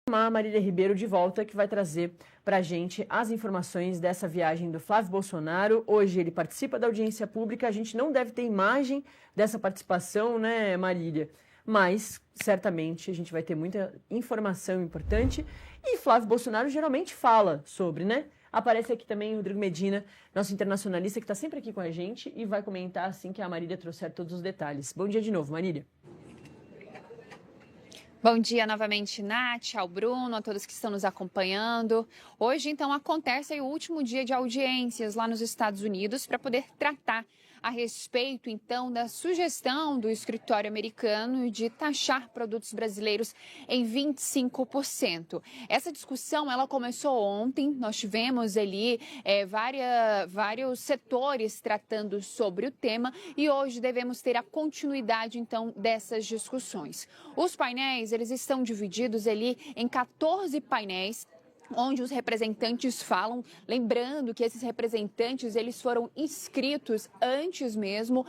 A Marília Ribeiro de volta, que vai trazer para a gente as informações dessa viagem do Flávio Bolsonaro. Hoje ele participa da audiência pública, a gente não deve ter imagem dessa participação, né, Marília? Mas, certamente, a gente vai ter muita informação importante. E Flávio Bolsonaro geralmente fala sobre, né? Aparece aqui também o Rodrigo Medina, nosso internacionalista, que está sempre aqui com a gente e vai comentar assim que a Marília trouxer todos os detalhes. Bom dia de novo, Marília. Bom dia novamente, Nath, ao Bruno, a todos que estão nos acompanhando. Hoje, então, acontece o último dia de audiências lá nos Estados Unidos para poder tratar a respeito, então, da sugestão do escritório americano de taxar produtos brasileiros em 25%. Essa discussão, ela começou ontem, nós tivemos ali vários setores tratando sobre o tema e hoje devemos ter a continuidade, então, dessas discussões. Os painéis, eles estão divididos ali em 14 painéis, onde os representantes falam, lembrando que esses representantes, eles foram inscritos antes mesmo,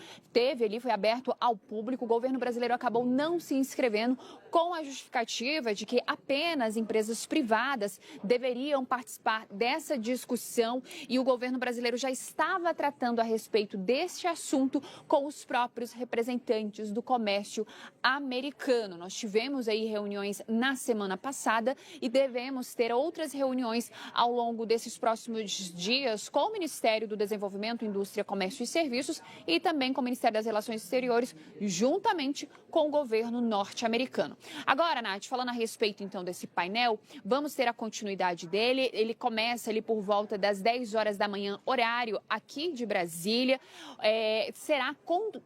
foi aberto ao público, o governo brasileiro acabou não se inscrevendo com a justificativa de que apenas empresas privadas deveriam participar dessa discussão e o governo brasileiro já estava tratando a respeito deste assunto com os próprios representantes do comércio americano. Nós tivemos aí reuniões na semana passada e devemos ter outras reuniões ao longo desses próximos dias com o Ministério do Desenvolvimento, Indústria, Comércio e Serviços e também com o Ministério das Relações Exteriores, juntamente com o governo norte-americano. Agora, Nath, falando a respeito então desse painel, vamos ter a continuidade dele. Ele começa ali por volta das 10 horas da manhã, horário aqui de Brasília. Será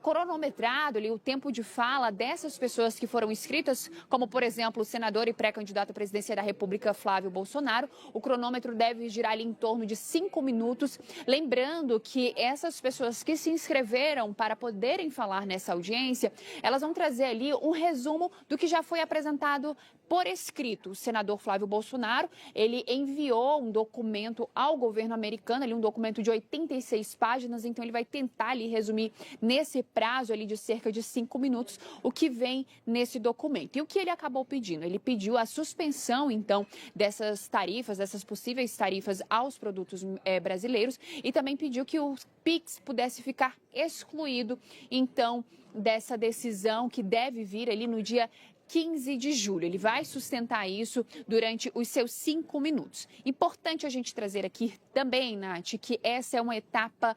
cronometrado ali o tempo de fala dessas pessoas que foram inscritas, como, por exemplo, o senador e pré-candidato à presidência da República, Flávio Bolsonaro. O cronômetro deve girar ali em torno de 5 minutos. Lembrando que essas pessoas que se inscreveram para poderem falar nessa audiência, elas vão trazer ali um resumo do que já foi apresentado por escrito. O senador Flávio Bolsonaro, ele enviou um documento ao governo americano, ali um documento de 86 páginas, então ele vai tentar ali resumir nesse prazo ali de cerca de 5 minutos o que vem nesse documento. E o que ele acabou pedindo? Ele pediu a suspensão, então, dessas tarifas, dessas possíveis tarifas aos produtos brasileiros e também pediu que o PIX pudesse ficar excluído, então, dessa decisão que deve vir ali no dia 15 de julho. Ele vai sustentar isso durante os seus 5 minutos. Importante a gente trazer aqui também, Nath, que essa é uma etapa,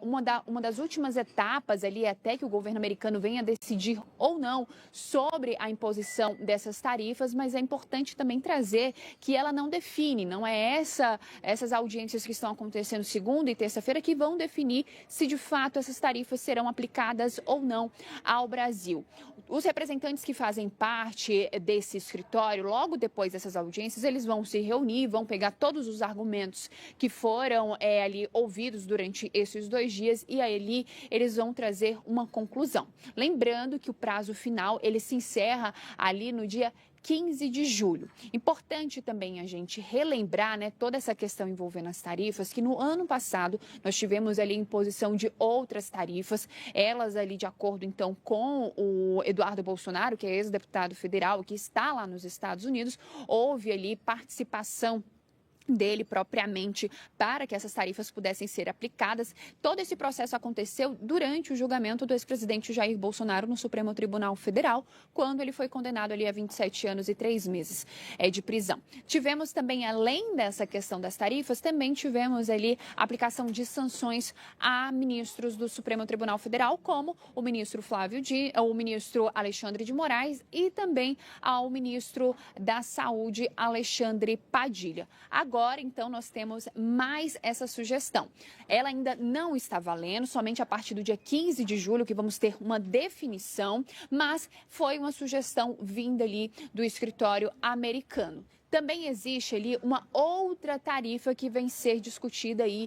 uma das últimas etapas ali até que o governo americano venha decidir ou não sobre a imposição dessas tarifas, mas é importante também trazer que ela não define, não é essas audiências que estão acontecendo segunda e terça-feira que vão definir se de fato essas tarifas serão aplicadas ou não ao Brasil. Os representantes que fazem parte desse escritório, logo depois dessas audiências, eles vão se reunir, vão pegar todos os argumentos que foram ali ouvidos durante esses 2 dias e aí eles vão trazer uma conclusão. Lembrando que o prazo final, ele se encerra ali no dia 15 de julho. Importante também a gente relembrar, né, toda essa questão envolvendo as tarifas, que no ano passado nós tivemos ali a imposição de outras tarifas, elas ali de acordo então com o Eduardo Bolsonaro, que é ex-deputado federal, que está lá nos Estados Unidos, houve ali participação dele propriamente para que essas tarifas pudessem ser aplicadas. Todo esse processo aconteceu durante o julgamento do ex-presidente Jair Bolsonaro no Supremo Tribunal Federal, quando ele foi condenado ali a 27 anos e 3 meses de prisão. Tivemos também, além dessa questão das tarifas, também tivemos ali a aplicação de sanções a ministros do Supremo Tribunal Federal, como o ministro o ministro Alexandre de Moraes e também ao ministro da Saúde, Alexandre Padilha. Agora, então, nós temos mais essa sugestão. Ela ainda não está valendo, somente a partir do dia 15 de julho que vamos ter uma definição, mas foi uma sugestão vinda ali do escritório americano. Também existe ali uma outra tarifa que vem ser discutida aí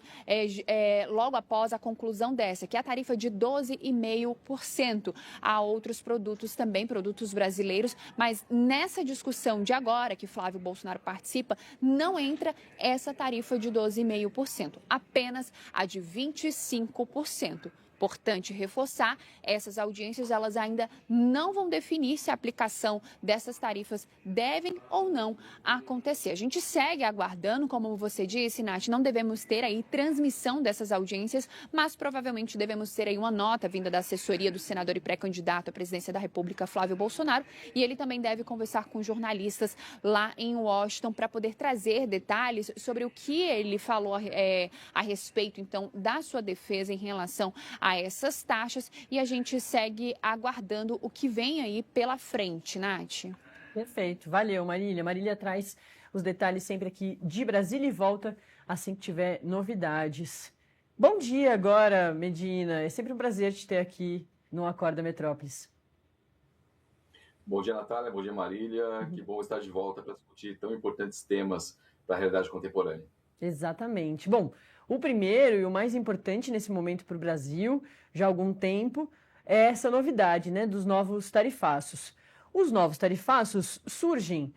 logo após a conclusão dessa, que é a tarifa de 12,5% a outros produtos também, produtos brasileiros, mas nessa discussão de agora, que Flávio Bolsonaro participa, não entra essa tarifa de 12,5%, apenas a de 25%. Importante reforçar, essas audiências elas ainda não vão definir se a aplicação dessas tarifas devem ou não acontecer. A gente segue aguardando, como você disse, Nath, não devemos ter aí transmissão dessas audiências, mas provavelmente devemos ter aí uma nota vinda da assessoria do senador e pré-candidato à presidência da República, Flávio Bolsonaro, e ele também deve conversar com jornalistas lá em Washington para poder trazer detalhes sobre o que ele falou a respeito, então, da sua defesa em relação a essas taxas, e a gente segue aguardando o que vem aí pela frente, Nath. Perfeito. Valeu, Marília. Marília traz os detalhes sempre aqui de Brasília e volta assim que tiver novidades. Bom dia agora, Medina. É sempre um prazer te ter aqui no Acorda Metrópolis. Bom dia, Natália. Bom dia, Marília. Que bom estar de volta para discutir tão importantes temas para a realidade contemporânea. Exatamente. Bom, o primeiro e o mais importante nesse momento para o Brasil, já há algum tempo, é essa novidade, né, dos novos tarifaços. Os novos tarifaços surgem,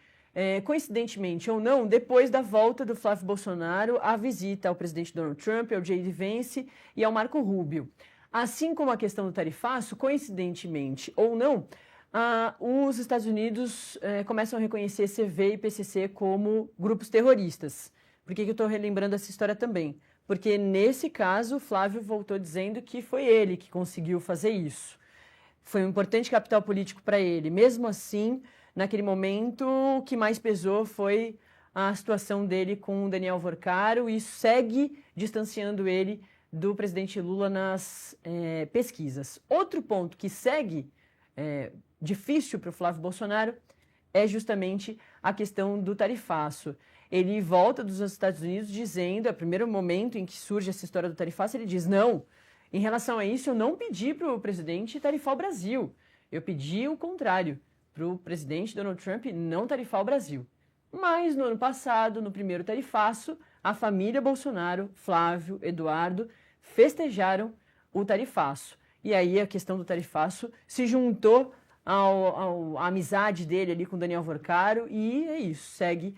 coincidentemente ou não, depois da volta do Flávio Bolsonaro à visita ao presidente Donald Trump, ao J.D. Vance e ao Marco Rubio. Assim como a questão do tarifaço, coincidentemente ou não, os Estados Unidos começam a reconhecer CV e PCC como grupos terroristas. Por que eu estou relembrando essa história também? Porque, nesse caso, o Flávio voltou dizendo que foi ele que conseguiu fazer isso. Foi um importante capital político para ele. Mesmo assim, naquele momento, o que mais pesou foi a situação dele com o Daniel Vorcaro e segue distanciando ele do presidente Lula nas pesquisas. Outro ponto que segue difícil para o Flávio Bolsonaro é justamente a questão do tarifaço. Ele volta dos Estados Unidos dizendo, no primeiro momento em que surge essa história do tarifaço, ele diz, não, em relação a isso eu não pedi para o presidente tarifar o Brasil, eu pedi o contrário, para o presidente Donald Trump não tarifar o Brasil. Mas no ano passado, no primeiro tarifaço, a família Bolsonaro, Flávio, Eduardo, festejaram o tarifaço. E aí a questão do tarifaço se juntou à amizade dele ali com o Daniel Vorcaro e é isso, segue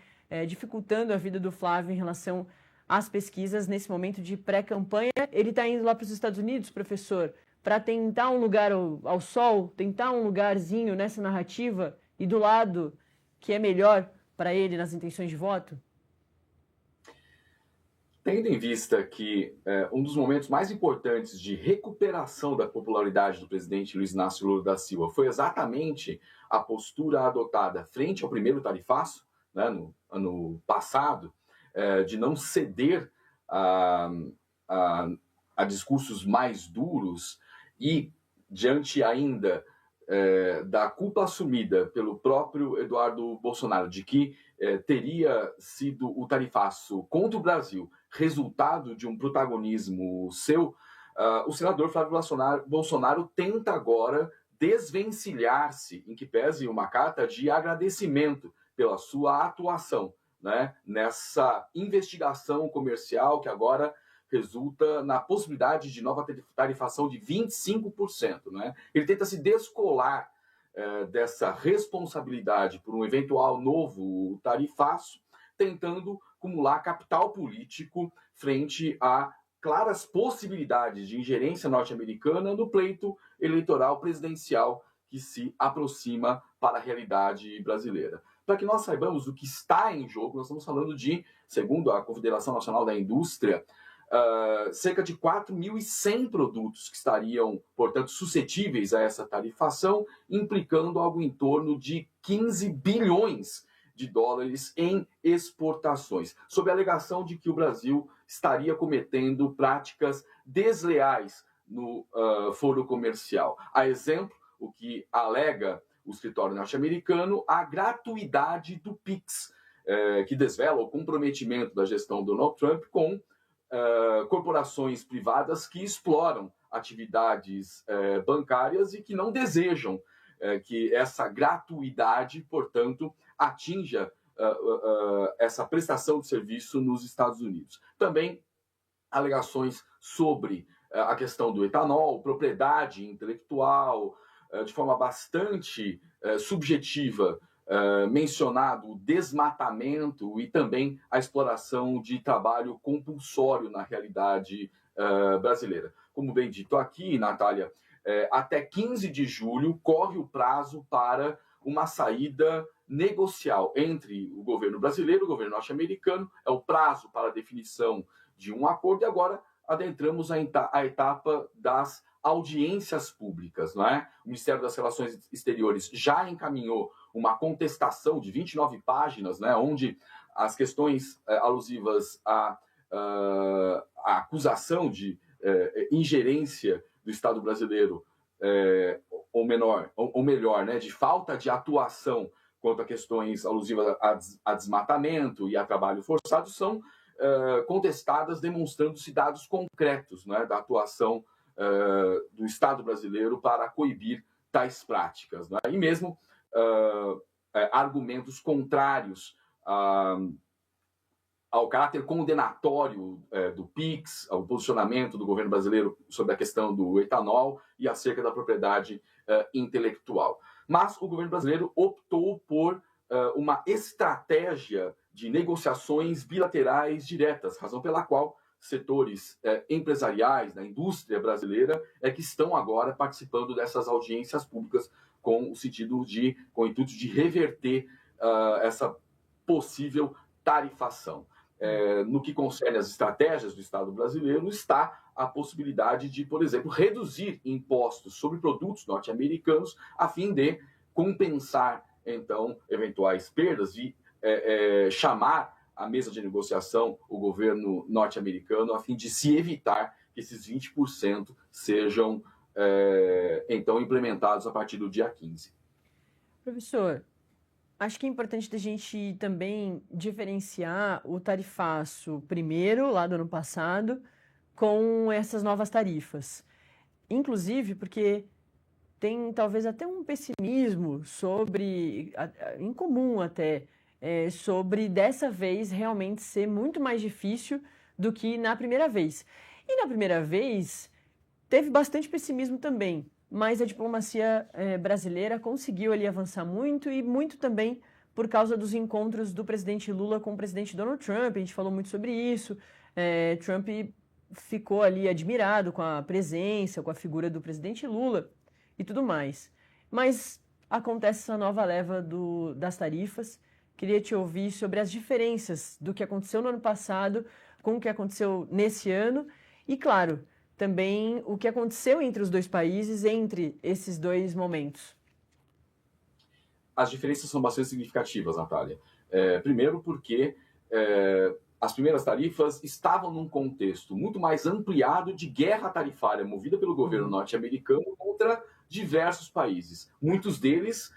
dificultando a vida do Flávio em relação às pesquisas nesse momento de pré-campanha. Ele está indo lá para os Estados Unidos, professor, para tentar um lugar ao sol, tentar um lugarzinho nessa narrativa e do lado que é melhor para ele nas intenções de voto? Tendo em vista que um dos momentos mais importantes de recuperação da popularidade do presidente Luiz Inácio Lula da Silva foi exatamente a postura adotada frente ao primeiro tarifaço, né, no ano passado, de não ceder a discursos mais duros e, diante ainda da culpa assumida pelo próprio Eduardo Bolsonaro de que teria sido o tarifaço contra o Brasil resultado de um protagonismo seu, o senador Flávio Bolsonaro tenta agora desvencilhar-se, em que pese uma carta de agradecimento pela sua atuação, né, nessa investigação comercial que agora resulta na possibilidade de nova tarifação de 25%. Né? Ele tenta se descolar dessa responsabilidade por um eventual novo tarifaço, tentando acumular capital político frente a claras possibilidades de ingerência norte-americana no pleito eleitoral presidencial que se aproxima para a realidade brasileira. Para que nós saibamos o que está em jogo, nós estamos falando de, segundo a Confederação Nacional da Indústria, cerca de 4.100 produtos que estariam, portanto, suscetíveis a essa tarifação, implicando algo em torno de 15 bilhões de dólares em exportações, sob a alegação de que o Brasil estaria cometendo práticas desleais no foro comercial. A exemplo, o que alega o escritório norte-americano, a gratuidade do PIX, que desvela o comprometimento da gestão do Donald Trump com corporações privadas que exploram atividades bancárias e que não desejam que essa gratuidade, portanto, atinja essa prestação de serviço nos Estados Unidos. Também alegações sobre a questão do etanol, propriedade intelectual, de forma bastante subjetiva, mencionado o desmatamento e também a exploração de trabalho compulsório na realidade brasileira. como bem dito aqui, Natália, até 15 de julho corre o prazo para uma saída negocial entre o governo brasileiro e o governo norte-americano. É o prazo para a definição de um acordo, e agora adentramos a etapa das audiências públicas, não é? O Ministério das Relações Exteriores já encaminhou uma contestação de 29 páginas, né, onde as questões alusivas à acusação de ingerência do Estado brasileiro, ou melhor, né, de falta de atuação quanto a questões alusivas a desmatamento e a trabalho forçado, são contestadas, demonstrando-se dados concretos, né, da atuação do Estado brasileiro para coibir tais práticas, né? E mesmo argumentos contrários ao caráter condenatório do PIX, ao posicionamento do governo brasileiro sobre a questão do etanol e acerca da propriedade intelectual. Mas o governo brasileiro optou por uma estratégia de negociações bilaterais diretas, razão pela qual setores empresariais da indústria brasileira que estão agora participando dessas audiências públicas com o intuito de reverter essa possível tarifação. No que concerne às estratégias do Estado brasileiro, está a possibilidade de, por exemplo, reduzir impostos sobre produtos norte-americanos a fim de compensar, então, eventuais perdas e chamar à mesa de negociação o governo norte-americano a fim de se evitar que esses 20% sejam, então, implementados a partir do dia 15. Professor, acho que é importante a gente também diferenciar o tarifaço primeiro, lá do ano passado, com essas novas tarifas. Inclusive porque tem talvez até um pessimismo incomum até, sobre dessa vez realmente ser muito mais difícil do que na primeira vez. E na primeira vez teve bastante pessimismo também, mas a diplomacia brasileira conseguiu ali avançar muito, e muito também por causa dos encontros do presidente Lula com o presidente Donald Trump. A gente falou muito sobre isso. Trump ficou ali admirado com a presença, com a figura do presidente Lula e tudo mais. Mas acontece essa nova leva das tarifas. Queria te ouvir sobre as diferenças do que aconteceu no ano passado com o que aconteceu nesse ano e, claro, também o que aconteceu entre os dois países, entre esses dois momentos. As diferenças são bastante significativas, Natália. Primeiro porque as primeiras tarifas estavam num contexto muito mais ampliado de guerra tarifária movida pelo governo norte-americano contra diversos países. Muitos deles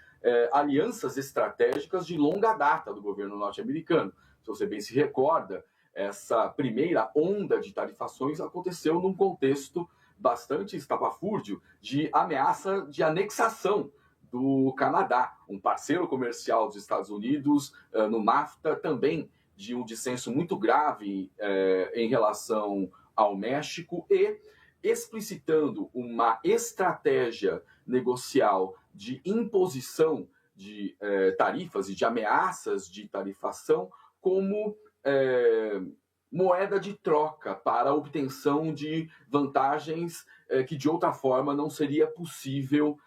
alianças estratégicas de longa data do governo norte-americano. Se você bem se recorda, essa primeira onda de tarifações aconteceu num contexto bastante estapafúrdio de ameaça de anexação do Canadá, um parceiro comercial dos Estados Unidos, no NAFTA, também de um dissenso muito grave em relação ao México, e explicitando uma estratégia negocial de imposição de tarifas e de ameaças de tarifação como moeda de troca para a obtenção de vantagens que de outra forma não seria possível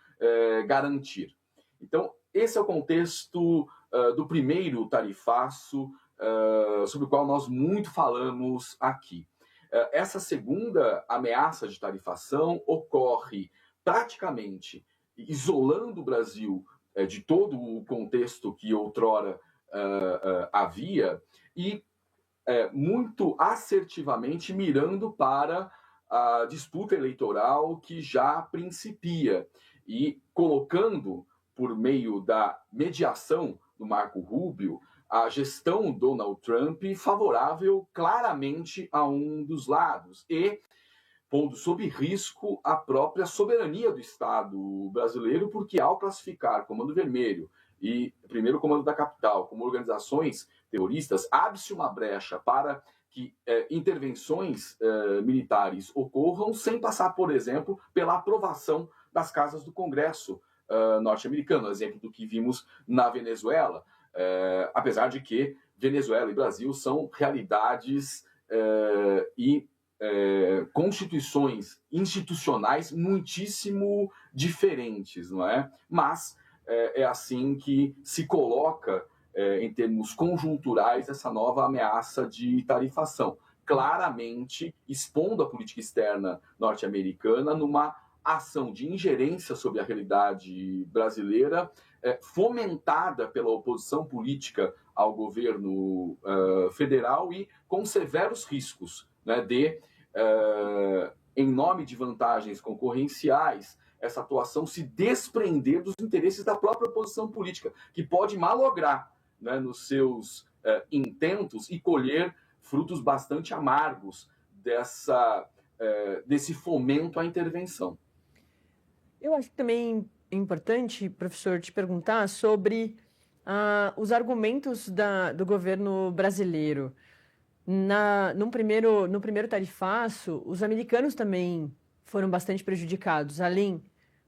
garantir. Então, esse é o contexto do primeiro tarifaço sobre o qual nós muito falamos aqui. Essa segunda ameaça de tarifação ocorre praticamente isolando o Brasil de todo o contexto que outrora havia e muito assertivamente mirando para a disputa eleitoral que já principia e colocando, por meio da mediação do Marco Rubio, a gestão Donald Trump favorável claramente a um dos lados e pondo sob risco a própria soberania do Estado brasileiro, porque ao classificar Comando Vermelho e Primeiro Comando da Capital como organizações terroristas, abre-se uma brecha para que intervenções militares ocorram sem passar, por exemplo, pela aprovação das casas do Congresso norte-americano, exemplo do que vimos na Venezuela, apesar de que Venezuela e Brasil são realidades e constituições institucionais muitíssimo diferentes, não é? Mas é assim que se coloca, em termos conjunturais, essa nova ameaça de tarifação, claramente expondo a política externa norte-americana numa ação de ingerência sobre a realidade brasileira, fomentada pela oposição política ao governo federal e com severos riscos, né, de, em nome de vantagens concorrenciais, essa atuação se desprender dos interesses da própria oposição política, que pode malograr, né, nos seus intentos e colher frutos bastante amargos desse fomento à intervenção. Eu acho que também é importante, professor, te perguntar sobre os argumentos do governo brasileiro. No primeiro tarifaço, os americanos também foram bastante prejudicados, além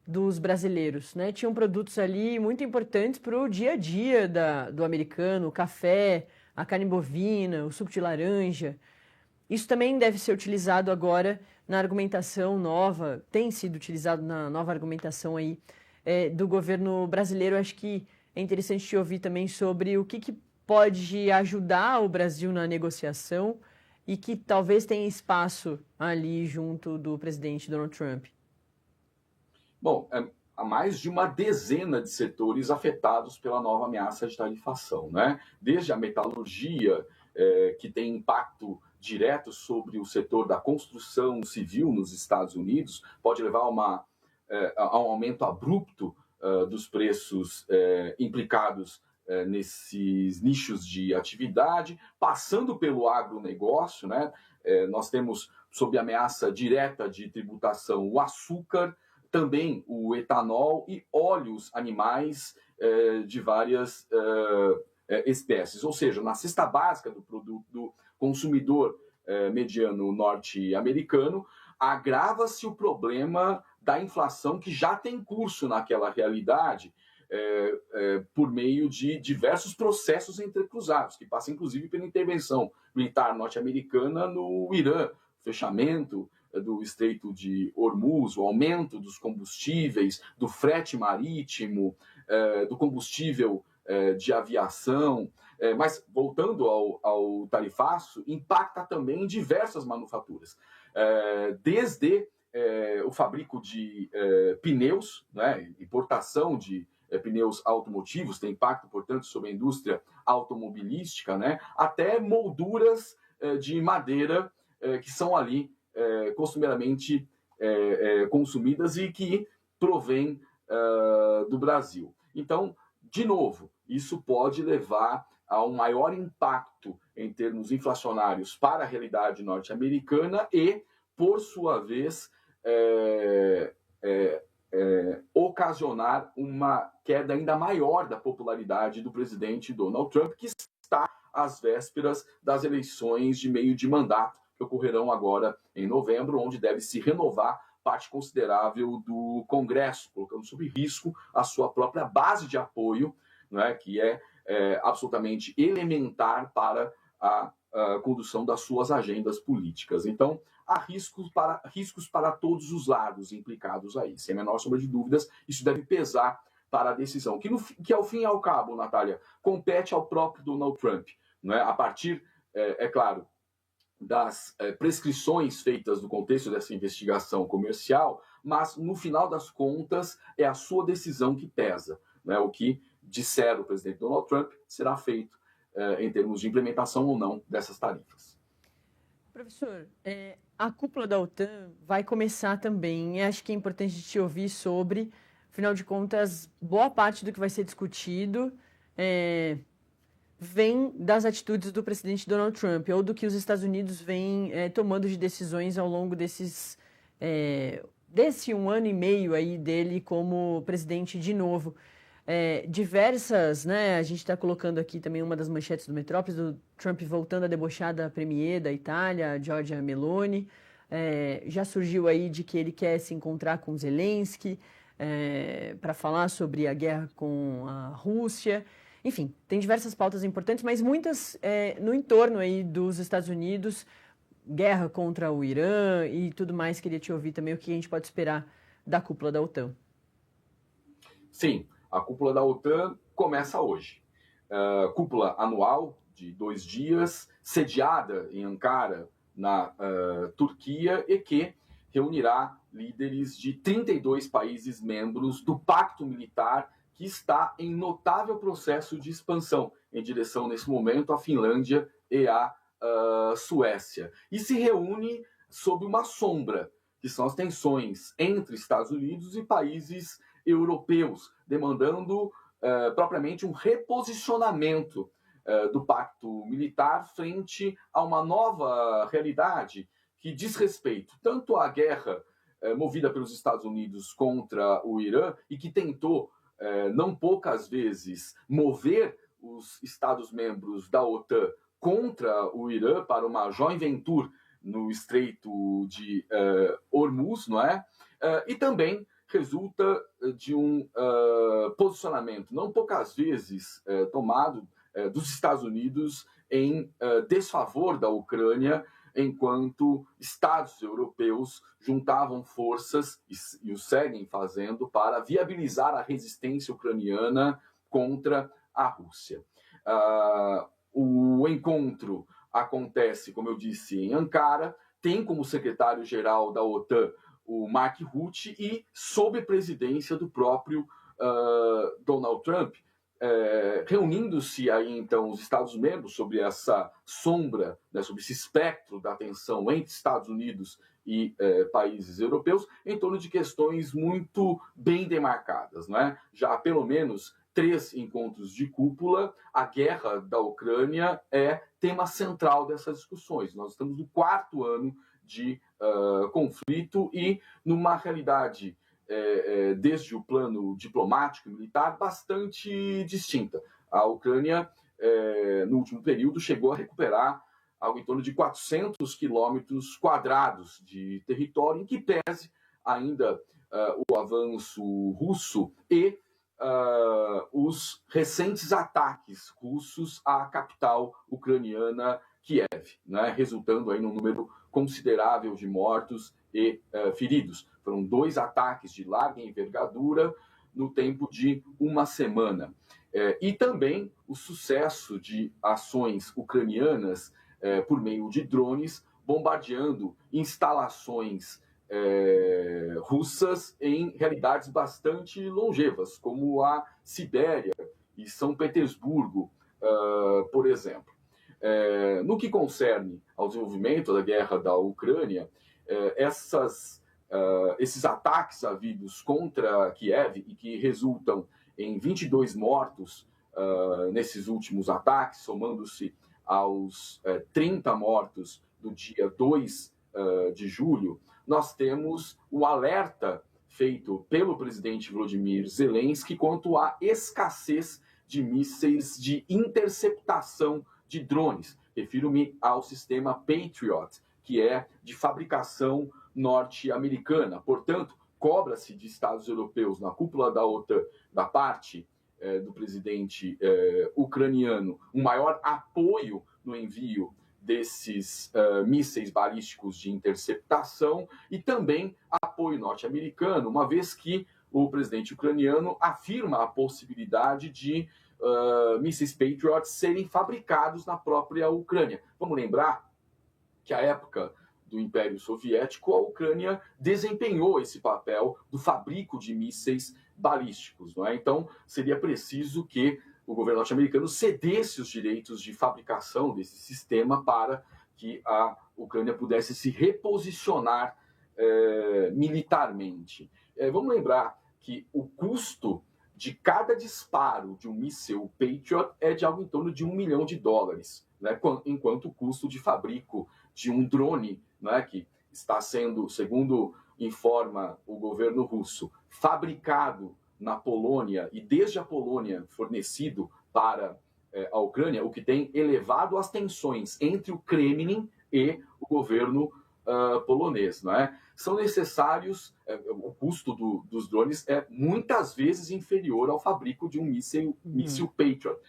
dos brasileiros, né? Tinham produtos ali muito importantes para o dia a dia do americano, o café, a carne bovina, o suco de laranja. Isso também deve ser utilizado agora na argumentação nova, tem sido utilizado na nova argumentação aí do governo brasileiro. Acho que é interessante te ouvir também sobre o que pode ajudar o Brasil na negociação e que talvez tenha espaço ali junto do presidente Donald Trump. Bom, há mais de uma dezena de setores afetados pela nova ameaça de tarifação, né? Desde a metalurgia, que tem impacto direto sobre o setor da construção civil nos Estados Unidos, pode levar a um aumento abrupto dos preços implicados nesses nichos de atividade, passando pelo agronegócio, né? Nós temos, sob ameaça direta de tributação, o açúcar, também o etanol e óleos animais de várias espécies. Ou seja, na cesta básica do produto do consumidor mediano norte-americano, agrava-se o problema da inflação que já tem curso naquela realidade por meio de diversos processos entrecruzados, que passa inclusive pela intervenção militar norte-americana no Irã, fechamento do Estreito de Hormuz, o aumento dos combustíveis, do frete marítimo, do combustível de aviação. Mas, voltando ao tarifaço, impacta também em diversas manufaturas, desde o fabrico de pneus, né, importação de pneus automotivos, tem impacto, portanto, sobre a indústria automobilística, né, até molduras de madeira que são ali costumeiramente consumidas e que provém do Brasil. Então, de novo, isso pode levar a um maior impacto em termos inflacionários para a realidade norte-americana e, por sua vez, ocasionar uma queda ainda maior da popularidade do presidente Donald Trump, que está às vésperas das eleições de meio de mandato, que ocorrerão agora em novembro, onde deve se renovar parte considerável do Congresso, colocando sob risco a sua própria base de apoio, né, que é absolutamente elementar para a condução das suas agendas políticas. Então, há riscos para todos os lados implicados aí. Sem a menor sombra de dúvidas, isso deve pesar para a decisão, que ao fim e ao cabo, Natália, compete ao próprio Donald Trump, né, a partir, é claro, das prescrições feitas no contexto dessa investigação comercial, mas, no final das contas, é a sua decisão que pesa, né? O que disser o presidente Donald Trump será feito em termos de implementação ou não dessas tarifas. Professor, a cúpula da OTAN vai começar também. Acho que é importante te ouvir sobre, afinal de contas, boa parte do que vai ser discutido vem das atitudes do presidente Donald Trump, ou do que os Estados Unidos vêm tomando de decisões ao longo desse 1 ano e meio aí dele como presidente de novo. Diversas, né, a gente está colocando aqui também uma das manchetes do Metrópolis, do Trump voltando a debochar da premier da Itália, Giorgia Meloni. Já surgiu aí de que ele quer se encontrar com Zelensky para falar sobre a guerra com a Rússia. Enfim, tem diversas pautas importantes, mas muitas no entorno aí dos Estados Unidos, guerra contra o Irã e tudo mais. Queria te ouvir também o que a gente pode esperar da cúpula da OTAN. Sim, a cúpula da OTAN começa hoje. Cúpula anual de 2 dias, sediada em Ankara, na Turquia, e que reunirá líderes de 32 países membros do Pacto Militar, que está em notável processo de expansão em direção, nesse momento, à Finlândia e à Suécia. E se reúne sob uma sombra, que são as tensões entre Estados Unidos e países europeus, demandando propriamente um reposicionamento do pacto militar frente a uma nova realidade que diz respeito tanto à guerra movida pelos Estados Unidos contra o Irã e que tentou, não poucas vezes, mover os Estados-membros da OTAN contra o Irã para uma joint venture no Estreito de Hormuz, não é? E também resulta de um posicionamento, não poucas vezes tomado dos Estados Unidos em desfavor da Ucrânia, enquanto Estados europeus juntavam forças, e o seguem fazendo, para viabilizar a resistência ucraniana contra a Rússia. O encontro acontece, como eu disse, em Ankara, tem como secretário-geral da OTAN o Mark Rutte e sob presidência do próprio Donald Trump, reunindo-se aí então os Estados-membros sobre essa sombra, né, sobre esse espectro da tensão entre Estados Unidos e países europeus, em torno de questões muito bem demarcadas, né? Já há pelo menos 3 encontros de cúpula. A guerra da Ucrânia é tema central dessas discussões. Nós estamos no 4º ano de conflito e numa realidade, desde o plano diplomático e militar, bastante distinta. A Ucrânia, no último período, chegou a recuperar algo em torno de 400 quilômetros quadrados de território, em que pese ainda o avanço russo e os recentes ataques russos à capital ucraniana, Kiev, né, resultando aí num número considerável de mortos e feridos. Foram 2 ataques de larga envergadura no tempo de uma semana. E também o sucesso de ações ucranianas por meio de drones, bombardeando instalações russas em realidades bastante longevas, como a Sibéria e São Petersburgo, por exemplo. No que concerne ao desenvolvimento da guerra da Ucrânia, esses ataques havidos contra Kiev e que resultam em 22 mortos nesses últimos ataques, somando-se aos 30 mortos do dia 2 de julho, nós temos o alerta feito pelo presidente Volodymyr Zelensky quanto à escassez de mísseis de interceptação de drones. Refiro-me ao sistema Patriot, que é de fabricação norte-americana. Portanto, cobra-se de Estados europeus na cúpula da OTAN, da parte do presidente ucraniano, um maior apoio no envio desses mísseis balísticos de interceptação e também apoio norte-americano, uma vez que o presidente ucraniano afirma a possibilidade de mísseis Patriot serem fabricados na própria Ucrânia. Vamos lembrar que à época do Império Soviético, a Ucrânia desempenhou esse papel do fabrico de mísseis balísticos, não é? Então, seria preciso que o governo norte-americano cedesse os direitos de fabricação desse sistema para que a Ucrânia pudesse se reposicionar militarmente. Vamos lembrar que o custo de cada disparo de um míssil Patriot é de algo em torno de $1 milhão, né? Enquanto o custo de fabrico de um drone, né, que está sendo, segundo informa o governo russo, fabricado na Polônia e desde a Polônia fornecido para a Ucrânia, o que tem elevado as tensões entre o Kremlin e o governo polonês, não é? São necessários, o custo dos drones é muitas vezes inferior ao fabrico de um míssil Patriot.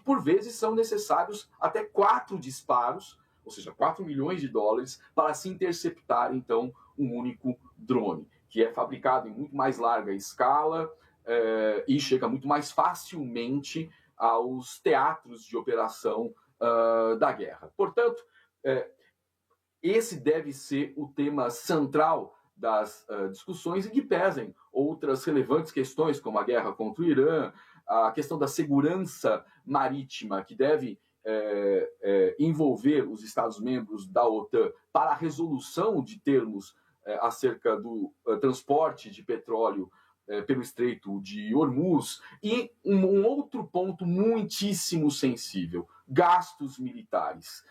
Por vezes são necessários até 4 disparos ou seja, 4 milhões de dólares, para se interceptar, então, um único drone, que é fabricado em muito mais larga escala e chega muito mais facilmente aos teatros de operação da guerra. Portanto, esse deve ser o tema central das discussões, em que pesem outras relevantes questões, como a guerra contra o Irã, a questão da segurança marítima, que deve envolver os Estados-membros da OTAN para a resolução de termos acerca do transporte de petróleo pelo Estreito de Hormuz, e um outro ponto muitíssimo sensível, gastos militares,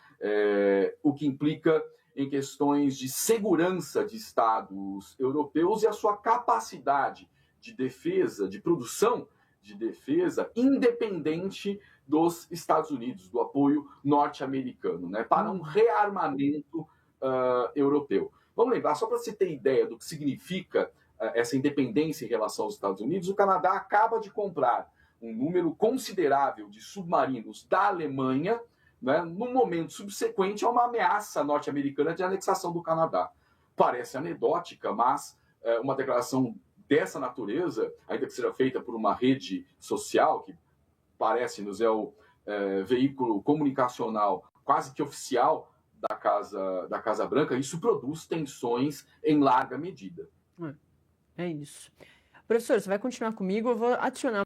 o que implica em questões de segurança de Estados europeus e a sua capacidade de defesa, de produção de defesa, independente dos Estados Unidos, do apoio norte-americano, né, para um rearmamento europeu. Vamos lembrar, só para você ter ideia do que significa essa independência em relação aos Estados Unidos, o Canadá acaba de comprar um número considerável de submarinos da Alemanha, né, no momento subsequente a uma ameaça norte-americana de anexação do Canadá. Parece anedótica, mas uma declaração dessa natureza, ainda que seja feita por uma rede social, que parece-nos é o veículo comunicacional quase que oficial da Casa Branca, isso produz tensões em larga medida. É isso. Professor, você vai continuar comigo, eu vou adicionar